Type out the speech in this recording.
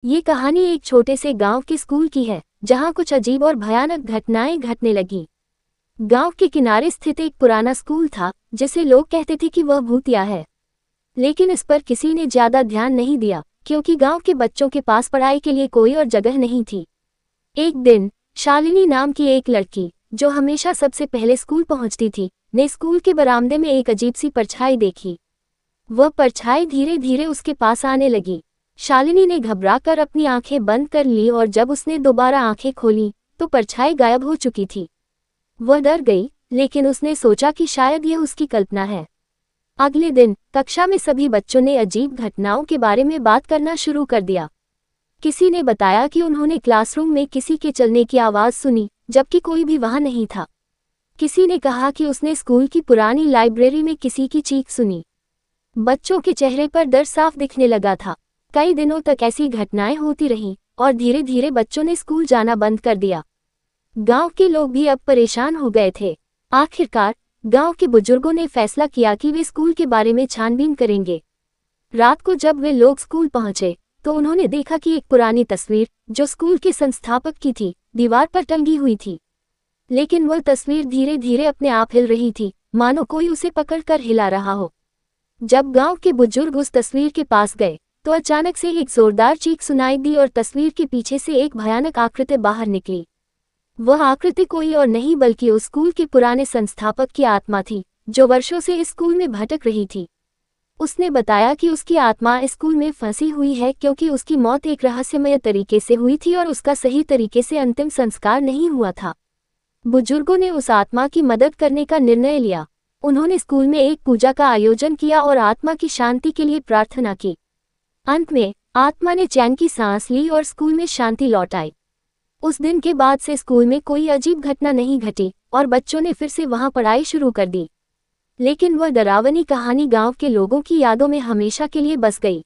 ये कहानी एक छोटे से गांव के स्कूल की है, जहां कुछ अजीब और भयानक घटनाएं घटने लगी। गांव के किनारे स्थित एक पुराना स्कूल था, जिसे लोग कहते थे कि वह भूतिया है। लेकिन इस पर किसी ने ज्यादा ध्यान नहीं दिया, क्योंकि गांव के बच्चों के पास पढ़ाई के लिए कोई और जगह नहीं थी। एक दिन शालिनी नाम की एक लड़की, जो हमेशा सबसे पहले स्कूल पहुंचती थी, ने स्कूल के बरामदे में एक अजीब सी परछाई देखी। वह परछाई धीरे धीरे उसके पास आने लगी। शालिनी ने घबराकर अपनी आंखें बंद कर ली और जब उसने दोबारा आंखें खोली तो परछाई गायब हो चुकी थी। वह डर गई, लेकिन उसने सोचा कि शायद यह उसकी कल्पना है। अगले दिन कक्षा में सभी बच्चों ने अजीब घटनाओं के बारे में बात करना शुरू कर दिया। किसी ने बताया कि उन्होंने क्लासरूम में किसी के चलने की आवाज़ सुनी, जबकि कोई भी वहां नहीं था। किसी ने कहा कि उसने स्कूल की पुरानी लाइब्रेरी में किसी की चीख सुनी। बच्चों के चेहरे पर डर साफ दिखने लगा था। कई दिनों तक ऐसी घटनाएं होती रहीं और धीरे धीरे बच्चों ने स्कूल जाना बंद कर दिया। गांव के लोग भी अब परेशान हो गए थे। आखिरकार गांव के बुजुर्गों ने फैसला किया कि वे स्कूल के बारे में छानबीन करेंगे। रात को जब वे लोग स्कूल पहुंचे तो उन्होंने देखा कि एक पुरानी तस्वीर, जो स्कूल के संस्थापक की थी, दीवार पर टंगी हुई थी। लेकिन वह तस्वीर धीरे धीरे अपने आप हिल रही थी, मानो कोई उसे पकड़कर हिला रहा हो। जब गांव के बुजुर्ग उस तस्वीर के पास गए तो अचानक से एक जोरदार चीख सुनाई दी और तस्वीर के पीछे से एक भयानक आकृति बाहर निकली। वह आकृति कोई और नहीं बल्कि उस स्कूल के पुराने संस्थापक की आत्मा थी, जो वर्षों से इस स्कूल में भटक रही थी। उसने बताया कि उसकी आत्मा इस स्कूल में फंसी हुई है क्योंकि उसकी मौत एक रहस्यमय तरीके से हुई थी और उसका सही तरीके से अंतिम संस्कार नहीं हुआ था। बुजुर्गों ने उस आत्मा की मदद करने का निर्णय लिया। उन्होंने स्कूल में एक पूजा का आयोजन किया और आत्मा की शांति के लिए प्रार्थना की। अंत में आत्मा ने चैन की सांस ली और स्कूल में शांति लौट आई। उस दिन के बाद से स्कूल में कोई अजीब घटना नहीं घटी और बच्चों ने फिर से वहां पढ़ाई शुरू कर दी। लेकिन वह डरावनी कहानी गांव के लोगों की यादों में हमेशा के लिए बस गई।